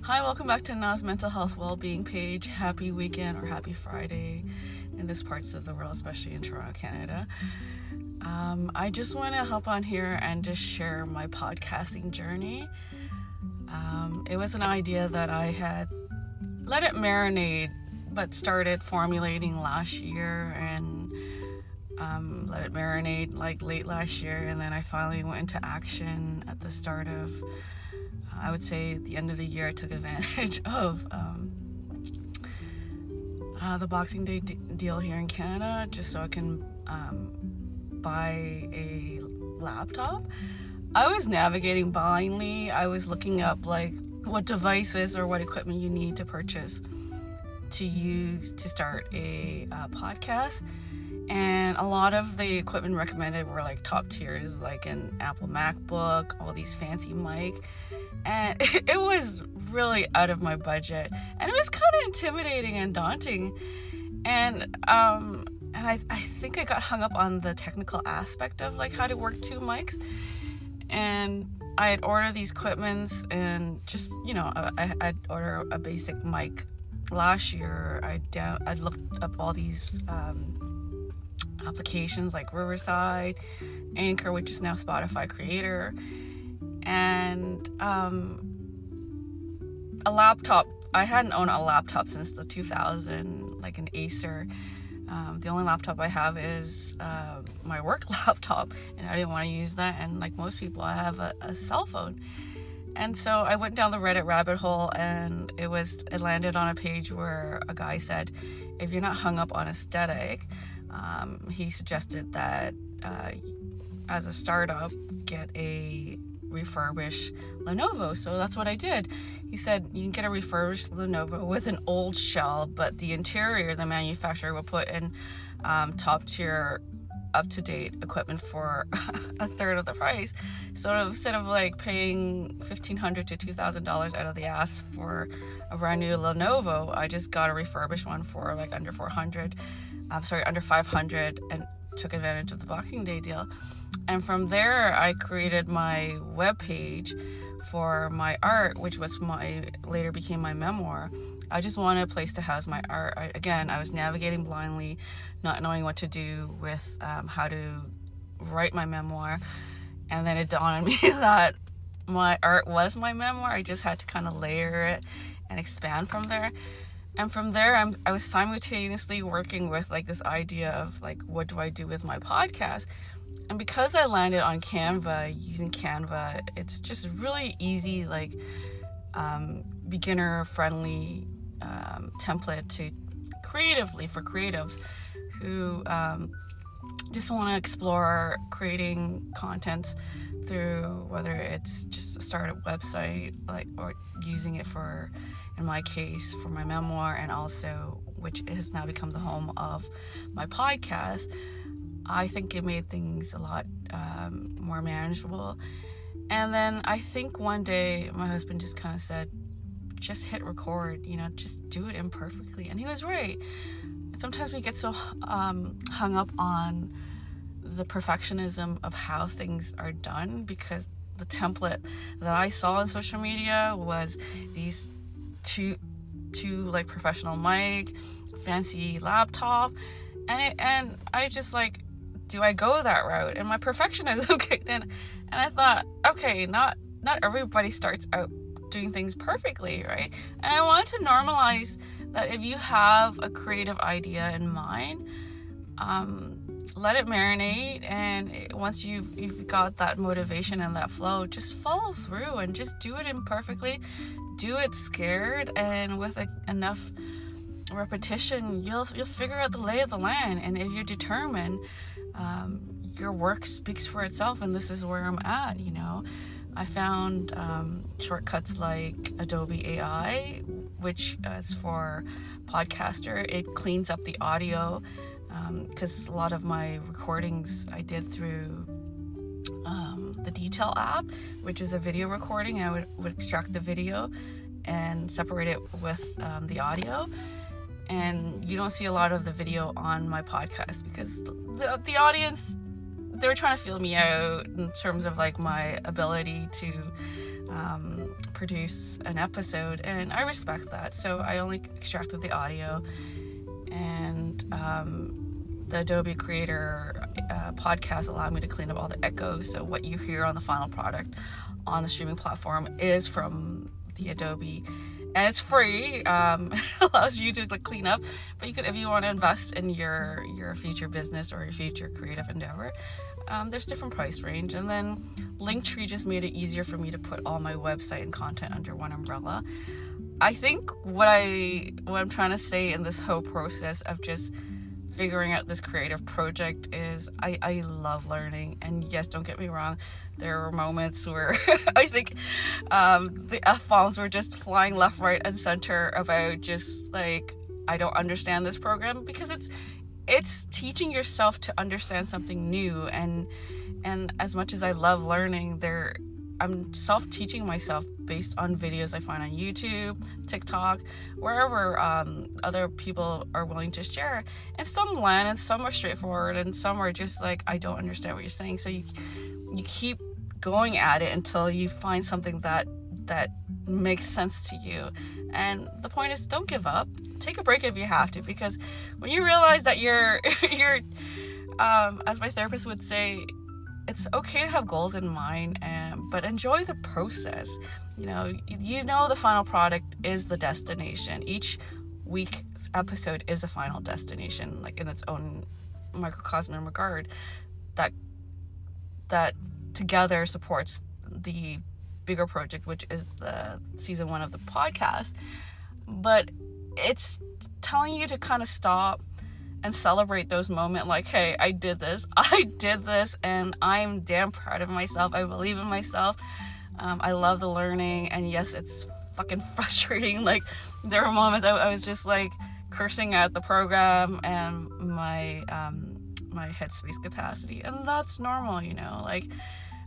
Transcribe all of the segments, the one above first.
Hi, welcome back to Na's Mental Health Wellbeing page. Happy weekend or happy Friday in this parts of the world, especially in Toronto, Canada. I just want to hop on here and just share my podcasting journey. It was an idea that I had let it marinate, but started formulating last year and let it marinate like late last year, and then I finally went into action at the start of I would say at the end of the year. I took advantage of the Boxing Day deal here in Canada just so I can buy a laptop. I was navigating blindly. I was looking up like what devices or what equipment you need to purchase to use to start a podcast. And a lot of the equipment recommended were like top tiers, like an Apple MacBook, all these fancy mic. And it was really out of my budget. And it was kind of intimidating and daunting. And I think I got hung up on the technical aspect of like how to work two mics. And I had ordered these equipments and just, I'd order a basic mic. Last year, I'd looked up all these applications like Riverside, Anchor, which is now Spotify Creator, and a laptop. I hadn't owned a laptop since the 2000, like an Acer. The only laptop I have is my work laptop, and I didn't want to use that. And like most people, I have a cell phone. And so I went down the Reddit rabbit hole, and it landed on a page where a guy said, if you're not hung up on aesthetic, he suggested that as a startup, get a refurbished Lenovo. So that's what I did. He said you can get a refurbished Lenovo with an old shell, but the interior, the manufacturer will put in top tier, up-to-date equipment for a third of the price. So instead of like paying $1,500 to $2,000 out of the ass for a brand new Lenovo, I just got a refurbished one for like under $500, and took advantage of the Boxing Day deal. And from there, I created my webpage for my art, which was later became my memoir. I just wanted a place to house my art. I was navigating blindly, not knowing what to do with how to write my memoir. And then it dawned on me that my art was my memoir. I just had to kind of layer it and expand from there. And from there, I was simultaneously working with like this idea of like, what do I do with my podcast? And because I landed on Canva, using Canva, it's just really easy, like beginner-friendly template to for creatives who just want to explore creating content through whether it's just a startup website, like, or using it for, in my case, for my memoir, and also which has now become the home of my podcast. I think it made things a lot more manageable. And then I think one day my husband just kind of said, just hit record, just do it imperfectly. And he was right. Sometimes we get so hung up on the perfectionism of how things are done, because the template that I saw on social media was these two like professional mic, fancy laptop, and I just like, do I go that route? And my perfectionism kicked in, and I thought, okay, not everybody starts out doing things perfectly, right? And I want to normalize that if you have a creative idea in mind, let it marinate, and once you've got that motivation and that flow, just follow through and just do it imperfectly, do it scared, and with enough repetition, you'll figure out the lay of the land. And if you're determined, your work speaks for itself. And this is where I'm at. I found shortcuts like Adobe AI, which is for podcaster. It cleans up the audio, because a lot of my recordings I did through the Detail app, which is a video recording. I would extract the video and separate it with the audio. And you don't see a lot of the video on my podcast because the audience, they're trying to feel me out in terms of like my ability to produce an episode, and I respect that. So I only extracted the audio, and the Adobe Creator podcast allowed me to clean up all the echoes. So what you hear on the final product on the streaming platform is from the Adobe, and it's free. Allows you to clean up, but you could, if you want to invest in your future business or your future creative endeavor, there's different price range. And then Linktree just made it easier for me to put all my website and content under one umbrella. I think what I'm trying to say in this whole process of just figuring out this creative project is I love learning. And yes, don't get me wrong, there were moments where I think the F-bombs were just flying left, right, and center about just like, I don't understand this program, because it's teaching yourself to understand something new. And as much as I love learning, I'm self-teaching myself based on videos I find on YouTube, TikTok, wherever other people are willing to share. And some land, and some are straightforward, and some are just like, I don't understand what you're saying. So you keep going at it until you find something that makes sense to you. And the point is, don't give up. Take a break if you have to, because when you realize that you're as my therapist would say, it's okay to have goals in mind, but enjoy the process. You know the final product is the destination. Each week's episode is a final destination, like in its own microcosm and regard, that together supports the bigger project, which is the season 1 of the podcast. But it's telling you to kind of stop and celebrate those moments, like, hey, I did this, and I'm damn proud of myself. I believe in myself. I love the learning, and yes, it's fucking frustrating. Like, there were moments I was just like cursing at the program and my headspace capacity, and that's normal. Like,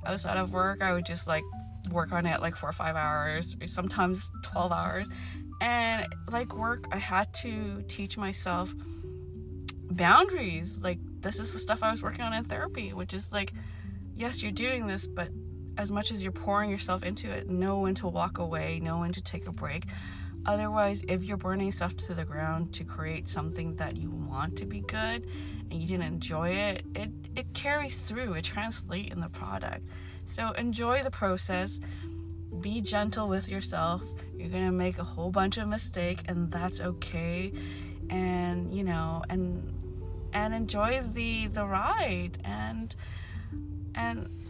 outside of work, I would just like work on it like 4 or 5 hours, or sometimes 12 hours. And like work, I had to teach myself boundaries. Like, this is the stuff I was working on in therapy, which is like, yes, you're doing this, but as much as you're pouring yourself into it, know when to walk away, know when to take a break. Otherwise, if you're burning yourself to the ground to create something that you want to be good and you didn't enjoy it, it carries through, it translates in the product. So enjoy the process, be gentle with yourself. You're gonna make a whole bunch of mistakes, and that's okay. And and enjoy the ride, and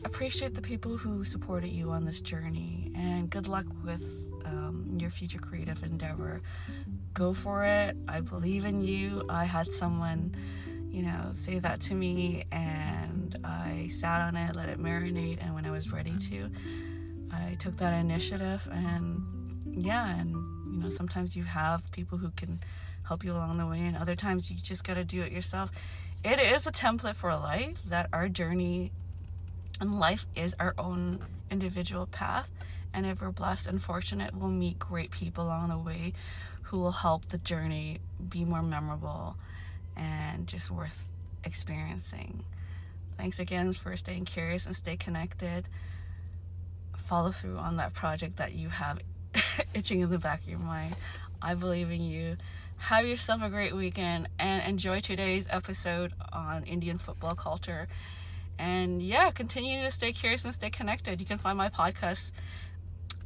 appreciate the people who supported you on this journey. And good luck with your future creative endeavor. Go for it. I believe in you. I had someone say that to me, and I sat on it, let it marinate, and when I was ready to, I took that initiative. And sometimes you have people who can help you along the way, and other times you just got to do it yourself. It is a template for life, that our journey in life is our own individual path, and if we're blessed and fortunate, we'll meet great people along the way who will help the journey be more memorable and just worth experiencing. Thanks again for staying curious and stay connected. Follow through on that project that you have itching in the back of your mind. I believe in you. Have yourself a great weekend, and enjoy today's episode on Indian football culture. And continue to stay curious and stay connected. You can find my podcast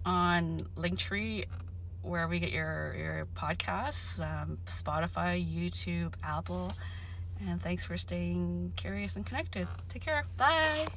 on Linktree, wherever you get your podcasts, Spotify, YouTube, Apple. And thanks for staying curious and connected. Take care. Bye.